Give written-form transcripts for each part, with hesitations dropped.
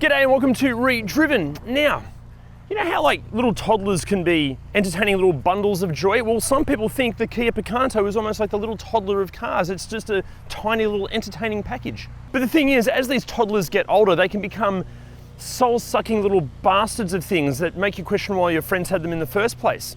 G'day and welcome to ReDriven. Now, you know how like little toddlers can be entertaining little bundles of joy? Well, some people think the Kia Picanto is almost like the little toddler of cars. It's just a tiny little entertaining package. But the thing is, as these toddlers get older, they can become soul-sucking little bastards of things that make you question why your friends had them in the first place.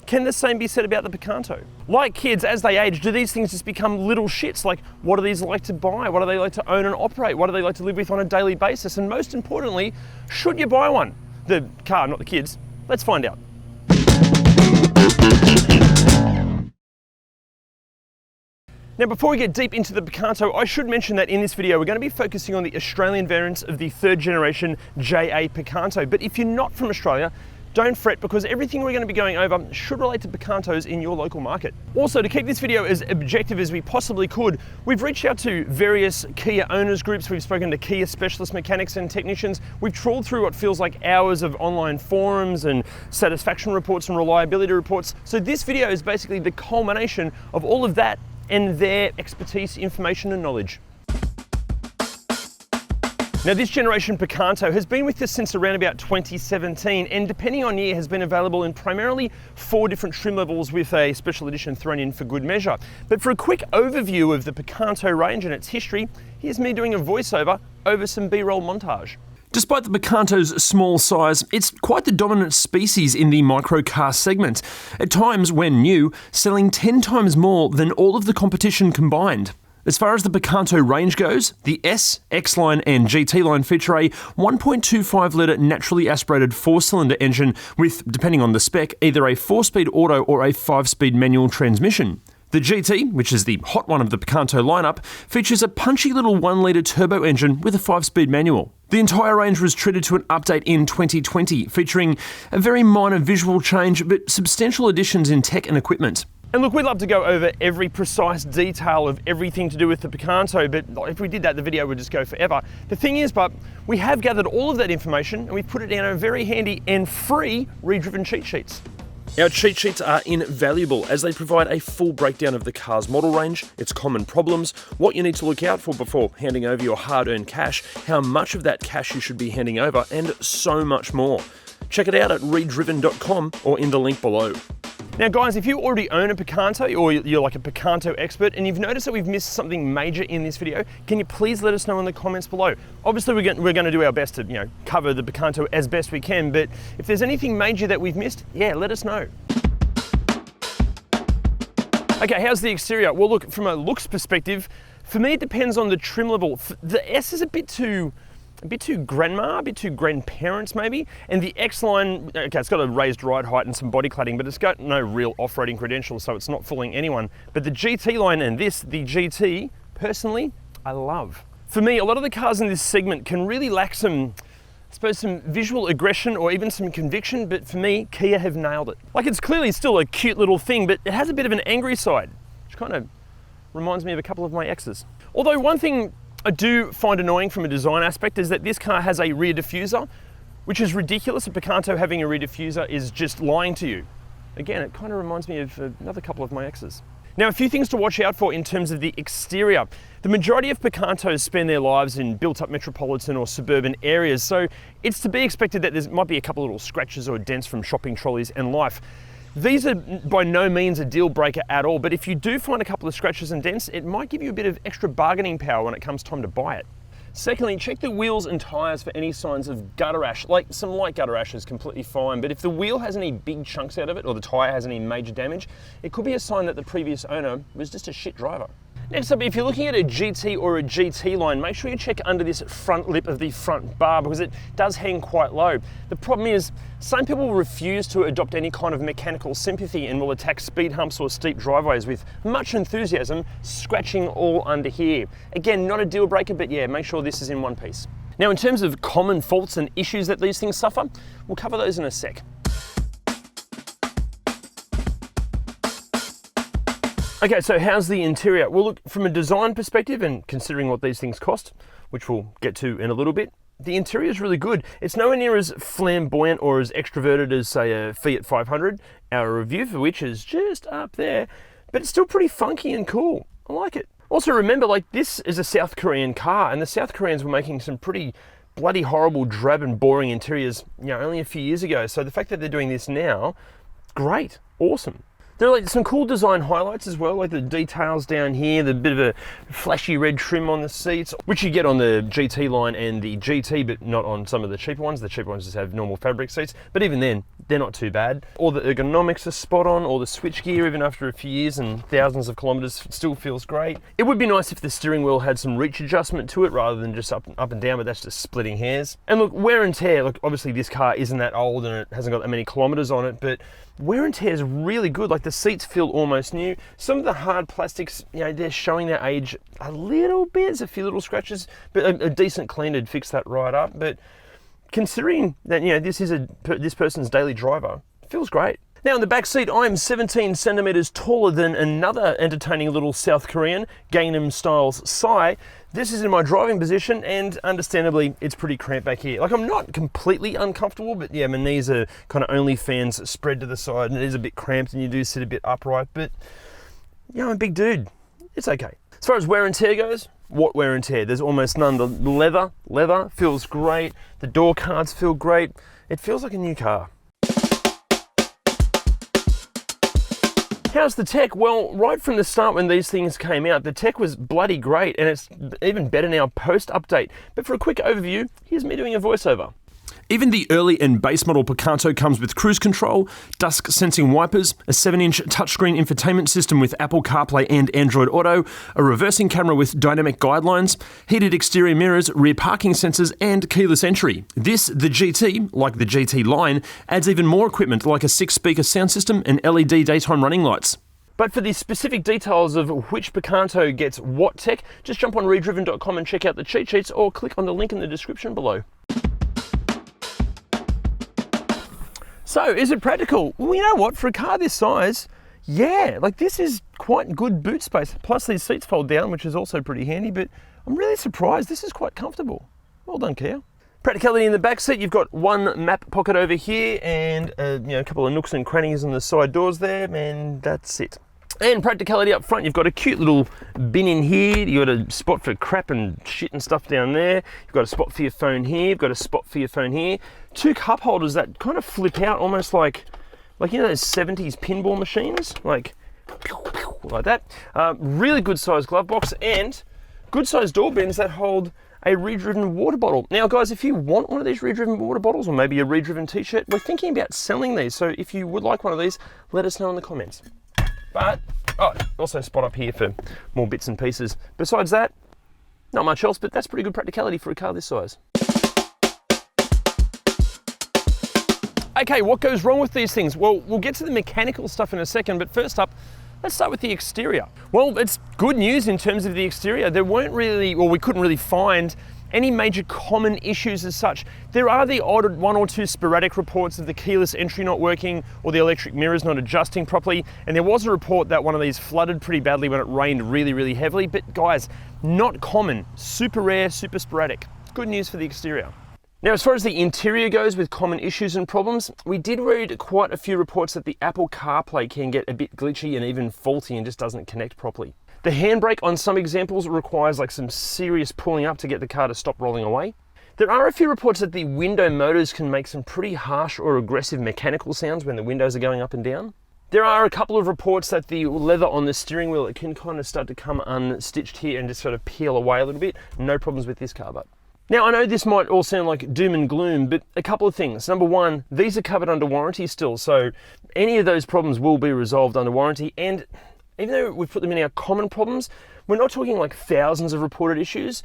Can the same be said about the Picanto? Like kids, as they age, do these things just become little shits? Like, what do these like to buy? What do they like to own and operate? What do they like to live with on a daily basis? And most importantly, should you buy one? The car, not the kids. Let's find out. Now, before we get deep into the Picanto, I should mention that in this video, we're going to be focusing on the Australian variants of the third generation JA Picanto. But if you're not from Australia, don't fret, because everything we're going to be going over should relate to Picantos in your local market. Also, to keep this video as objective as we possibly could, we've reached out to various Kia owners groups, we've spoken to Kia specialist mechanics and technicians, we've trawled through what feels like hours of online forums and satisfaction reports and reliability reports. So this video is basically the culmination of all of that and their expertise, information and knowledge. Now, this generation Picanto has been with us since around about 2017, and depending on year has been available in primarily 4 different trim levels with a special edition thrown in for good measure. But for a quick overview of the Picanto range and its history, here's me doing a voiceover over some B-roll montage. Despite the Picanto's small size, it's quite the dominant species in the microcar segment, at times, when new, selling 10 times more than all of the competition combined. As far as the Picanto range goes, the S, X-Line and GT line feature a 1.25 litre naturally aspirated 4-cylinder engine with, depending on the spec, either a 4-speed auto or a 5-speed manual transmission. The GT, which is the hot one of the Picanto lineup, features a punchy little 1-litre turbo engine with a 5-speed manual. The entire range was treated to an update in 2020, featuring a very minor visual change but substantial additions in tech and equipment. And look, we'd love to go over every precise detail of everything to do with the Picanto, but if we did that, the video would just go forever. The thing is, but we have gathered all of that information and we've put it in a very handy and free ReDriven cheat sheets. Our cheat sheets are invaluable as they provide a full breakdown of the car's model range, its common problems, what you need to look out for before handing over your hard-earned cash, how much of that cash you should be handing over, and so much more. Check it out at redriven.com or in the link below. Now guys, if you already own a Picanto or you're like a Picanto expert and you've noticed that we've missed something major in this video, can you please let us know in the comments below? Obviously we're going to do our best to cover the Picanto as best we can, but if there's anything major that we've missed, yeah, let us know. Okay, how's the exterior? Well look, from a looks perspective, for me it depends on the trim level. The S is a bit too grandma, a bit too grandparents maybe. And the X-Line, okay, it's got a raised ride height and some body cladding, but it's got no real off-roading credentials, so it's not fooling anyone. But the GT line and the GT, personally, I love. For me, a lot of the cars in this segment can really lack some, I suppose, some visual aggression or even some conviction, but for me, Kia have nailed it. Like, it's clearly still a cute little thing, but it has a bit of an angry side, which kind of reminds me of a couple of my exes. Although one thing I do find annoying from a design aspect is that this car has a rear diffuser, which is ridiculous. A Picanto having a rear diffuser is just lying to you. Again, it kind of reminds me of another couple of my exes. Now, a few things to watch out for in terms of the exterior. The majority of Picantos spend their lives in built-up metropolitan or suburban areas, so it's to be expected that there might be a couple of little scratches or dents from shopping trolleys and life. These are by no means a deal breaker at all, but if you do find a couple of scratches and dents, it might give you a bit of extra bargaining power when it comes time to buy it. Secondly, check the wheels and tyres for any signs of gutter ash. Like, some light gutter ash is completely fine, but if the wheel has any big chunks out of it or the tyre has any major damage, it could be a sign that the previous owner was just a shit driver. Next up, if you're looking at a GT or a GT line, make sure you check under this front lip of the front bar because it does hang quite low. The problem is, some people refuse to adopt any kind of mechanical sympathy and will attack speed humps or steep driveways with much enthusiasm, scratching all under here. Again, not a deal breaker, but yeah, make sure this is in one piece. Now, in terms of common faults and issues that these things suffer, we'll cover those in a sec. Okay, so how's the interior? Well, look, from a design perspective and considering what these things cost, which we'll get to in a little bit, the interior is really good. It's nowhere near as flamboyant or as extroverted as, say, a Fiat 500, our review for which is just up there, but it's still pretty funky and cool. I like it. Also remember, like, this is a South Korean car, and the South Koreans were making some pretty bloody horrible, drab and boring interiors, you know, only a few years ago. So the fact that they're doing this now, great, awesome. There are like some cool design highlights as well, like the details down here, the bit of a flashy red trim on the seats, which you get on the GT line and the GT, but not on some of the cheaper ones. The cheaper ones just have normal fabric seats, but even then, they're not too bad. All the ergonomics are spot on, all the switch gear, even after a few years and thousands of kilometers, still feels great. It would be nice if the steering wheel had some reach adjustment to it rather than just up and down, but that's just splitting hairs. And look, wear and tear, look, obviously this car isn't that old and it hasn't got that many kilometers on it, but wear and tear is really good. Like the seats feel almost new. Some of the hard plastics, you know, they're showing their age a little bit. There's a few little scratches, but a decent clean would fix that right up. But considering that, you know, this is this person's daily driver, it feels great. Now in the back seat, I'm 17 centimeters taller than another entertaining little South Korean, Gangnam Style's Psy. This is in my driving position, and understandably, it's pretty cramped back here. Like, I'm not completely uncomfortable, but yeah, my knees are kind of OnlyFans spread to the side, and it is a bit cramped, and you do sit a bit upright, but, you know, I'm a big dude. It's okay. As far as wear and tear goes, what wear and tear? There's almost none. The leather feels great. The door cards feel great. It feels like a new car. How's the tech? Well, right from the start when these things came out, the tech was bloody great, and it's even better now post-update. But for a quick overview, here's me doing a voiceover. Even the early and base model Picanto comes with cruise control, dusk sensing wipers, a 7-inch touchscreen infotainment system with Apple CarPlay and Android Auto, a reversing camera with dynamic guidelines, heated exterior mirrors, rear parking sensors, and keyless entry. This, the GT, like the GT line, adds even more equipment like a 6-speaker sound system and LED daytime running lights. But for the specific details of which Picanto gets what tech, just jump on ReDriven.com and check out the cheat sheets, or click on the link in the description below. So, is it practical? Well, you know what, for a car this size, yeah, like this is quite good boot space. Plus these seats fold down, which is also pretty handy, but I'm really surprised. This is quite comfortable. Well done, Kia. Practicality in the back seat, you've got one map pocket over here and you know, a couple of nooks and crannies on the side doors there, and that's it. And practicality up front, you've got a cute little bin in here. You've got a spot for crap and shit and stuff down there. You've got a spot for your phone here. You've got a spot for your phone here. 2 cup holders that kind of flip out almost like you know those 70s pinball machines? Like that. Really good sized glove box and good sized door bins that hold a ReDriven water bottle. Now guys, if you want one of these ReDriven water bottles or maybe a ReDriven t-shirt, we're thinking about selling these. So if you would like one of these, let us know in the comments. But, also a spot up here for more bits and pieces. Besides that, not much else, but that's pretty good practicality for a car this size. Okay, what goes wrong with these things? Well, we'll get to the mechanical stuff in a second, but first up, let's start with the exterior. Well, it's good news in terms of the exterior. There weren't really, well, we couldn't really find any major common issues as such. There are the odd 1 or 2 sporadic reports of the keyless entry not working or the electric mirrors not adjusting properly, and there was a report that one of these flooded pretty badly when it rained really, really heavily, but guys, not common, super rare, super sporadic. Good news for the exterior. Now, as far as the interior goes with common issues and problems, we did read quite a few reports that the Apple CarPlay can get a bit glitchy and even faulty and just doesn't connect properly. The handbrake on some examples requires like some serious pulling up to get the car to stop rolling away. There are a few reports that the window motors can make some pretty harsh or aggressive mechanical sounds when the windows are going up and down. There are a couple of reports that the leather on the steering wheel, it can kind of start to come unstitched here and just sort of peel away a little bit. No problems with this car, but. Now, I know this might all sound like doom and gloom, but a couple of things. Number one, these are covered under warranty still, so any of those problems will be resolved under warranty, and even though we've put them in our common problems, we're not talking like thousands of reported issues,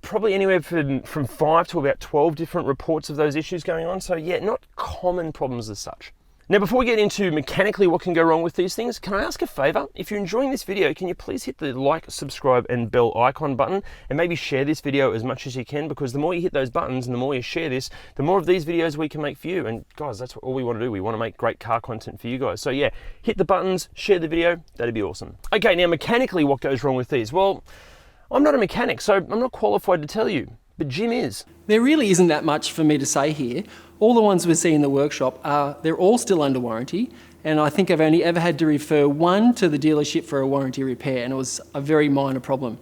probably anywhere from 5 to about 12 different reports of those issues going on. So yeah, not common problems as such. Now, before we get into mechanically what can go wrong with these things, can I ask a favor? If you're enjoying this video, can you please hit the like, subscribe, and bell icon button, and maybe share this video as much as you can, because the more you hit those buttons and the more you share this, the more of these videos we can make for you. And guys, that's all we want to do. We want to make great car content for you guys. So yeah, hit the buttons, share the video, that'd be awesome. Okay, now mechanically what goes wrong with these? Well, I'm not a mechanic, so I'm not qualified to tell you, but Jim is. There really isn't that much for me to say here. All the ones we see in the workshop they're all still under warranty, and I think I've only ever had to refer one to the dealership for a warranty repair, and it was a very minor problem.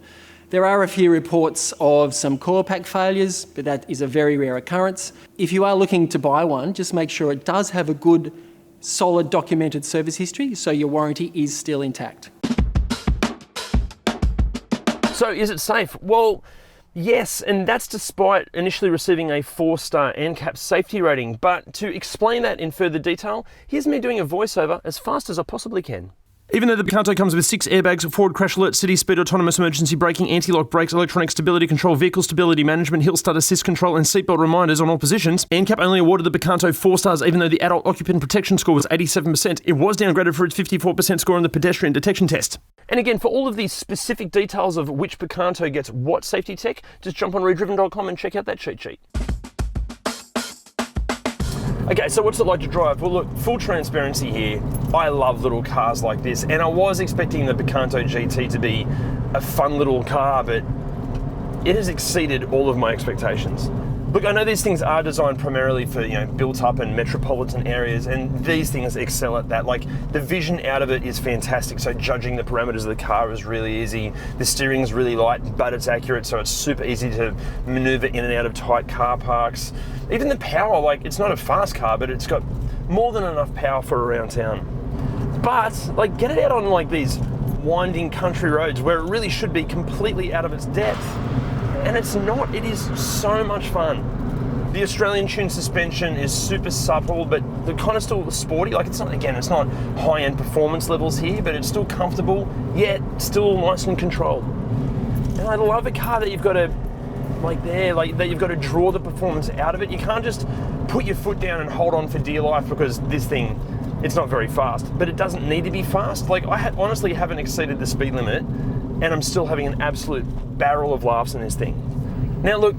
There are a few reports of some core pack failures, but that is a very rare occurrence. If you are looking to buy one, just make sure it does have a good, solid documented service history, so your warranty is still intact. So is it safe? Well, yes, and that's despite initially receiving a 4-star NCAP safety rating. But to explain that in further detail, here's me doing a voiceover as fast as I possibly can. Even though the Picanto comes with 6 airbags, forward crash alert, city speed, autonomous emergency braking, anti-lock brakes, electronic stability control, vehicle stability management, hill start assist control, and seatbelt reminders on all positions, NCAP only awarded the Picanto 4 stars even though the adult occupant protection score was 87%. It was downgraded for its 54% score on the pedestrian detection test. And again, for all of these specific details of which Picanto gets what safety tech, just jump on ReDriven.com and check out that cheat sheet. Okay, so what's it like to drive? Well, look, full transparency here. I love little cars like this, and I was expecting the Picanto GT to be a fun little car, but it has exceeded all of my expectations. Look, I know these things are designed primarily for, built up and metropolitan areas, and these things excel at that. Like, the vision out of it is fantastic, so judging the parameters of the car is really easy. The steering's really light, but it's accurate, so it's super easy to maneuver in and out of tight car parks. Even the power, like, it's not a fast car, but it's got more than enough power for around town. But, like, get it out on, like, these winding country roads where it really should be completely out of its depth. And it's not, it is so much fun. The Australian tuned suspension is super supple, but they're kind of still sporty. Like, it's not high-end performance levels here, but it's still comfortable, yet still nice and controlled. And I love a car that you've got to, that you've got to draw the performance out of it. You can't just put your foot down and hold on for dear life because this thing, it's not very fast, but it doesn't need to be fast. Like, I honestly haven't exceeded the speed limit, and I'm still having an absolute barrel of laughs in this thing. Now look,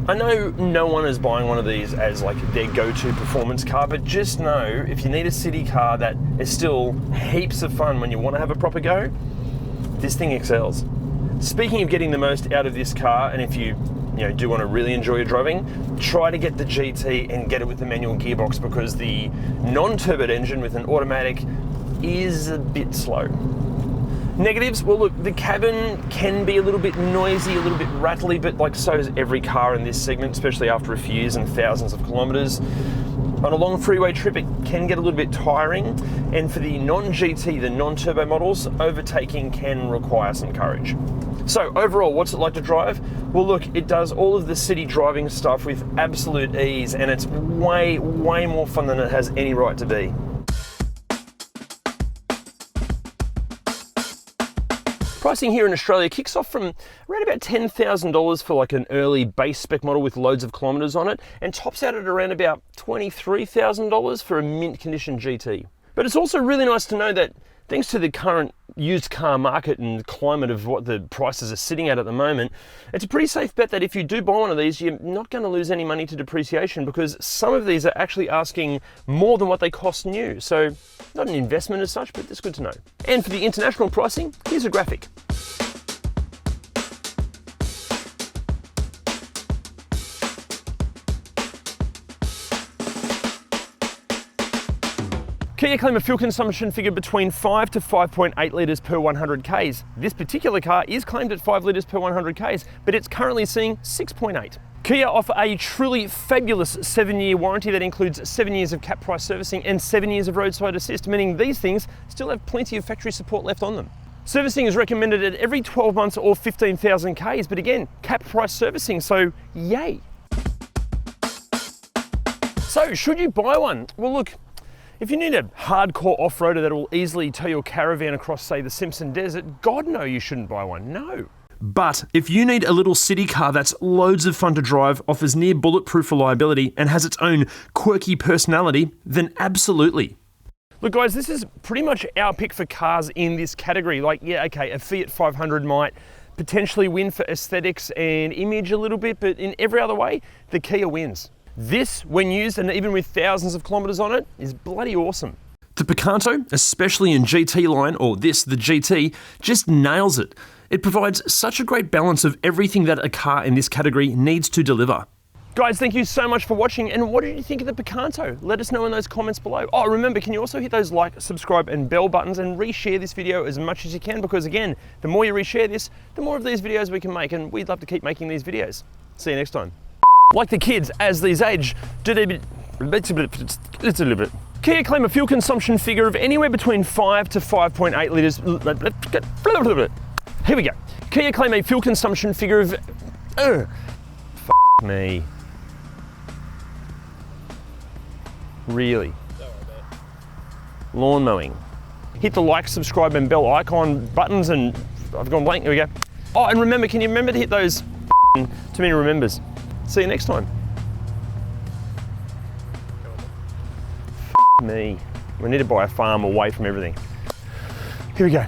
I know no one is buying one of these as like their go-to performance car, but just know if you need a city car that is still heaps of fun when you want to have a proper go, this thing excels. Speaking of getting the most out of this car, and if you do want to really enjoy your driving, try to get the GT and get it with the manual gearbox, because the non-turbo engine with an automatic is a bit slow. Negatives, well look, the cabin can be a little bit noisy, a little bit rattly, but like so is every car in this segment, especially after a few years and thousands of kilometres. On a long freeway trip, it can get a little bit tiring, and for the non-GT, the non-turbo models, overtaking can require some courage. So overall, what's it like to drive? Well look, it does all of the city driving stuff with absolute ease, and it's way, way more fun than it has any right to be. Pricing here in Australia kicks off from around about $10,000 for like an early base spec model with loads of kilometres on it, and tops out at around about $23,000 for a mint condition GT. But it's also really nice to know that thanks to the current used car market and the climate of what the prices are sitting at the moment, it's a pretty safe bet that if you do buy one of these, you're not going to lose any money to depreciation, because some of these are actually asking more than what they cost new. So not an investment as such, but it's good to know. And for the international pricing, here's a graphic. Kia claim a fuel consumption figure between 5 to 5.8 litres per 100 Ks. This particular car is claimed at 5 litres per 100 Ks, but it's currently seeing 6.8. Kia offer a truly fabulous 7-year warranty that includes 7 years of cap price servicing and 7 years of roadside assist, meaning these things still have plenty of factory support left on them. Servicing is recommended at every 12 months or 15,000 Ks, but again, cap price servicing, so yay. So should you buy one? Well look, if you need a hardcore off-roader that will easily tow your caravan across, say, the Simpson Desert, God no, you shouldn't buy one, no. But if you need a little city car that's loads of fun to drive, offers near bulletproof reliability, and has its own quirky personality, then absolutely. Look guys, this is pretty much our pick for cars in this category. Like, yeah, okay, a Fiat 500 might potentially win for aesthetics and image a little bit, but in every other way, the Kia wins. This, when used and even with thousands of kilometres on it, is bloody awesome. The Picanto, especially in GT line, or the GT, just nails it. It provides such a great balance of everything that a car in this category needs to deliver. Guys, thank you so much for watching. And what did you think of the Picanto? Let us know in those comments below. Oh, remember, can you also hit those like, subscribe, and bell buttons and reshare this video as much as you can? Because again, the more you reshare this, the more of these videos we can make, and we'd love to keep making these videos. See you next time. Like the kids, as these age, do they... Let's a little bit. Kia claim a fuel consumption figure of anywhere between 5 to 5.8 litres. Here we go. Kia claim a fuel consumption figure of... me. Really? Lawn mowing. Hit the like, subscribe, and bell icon buttons, and I've gone blank. Here we go. Oh, and remember, can you remember to hit those too many remembers? See you next time. Me. We need to buy a farm away from everything. Here we go.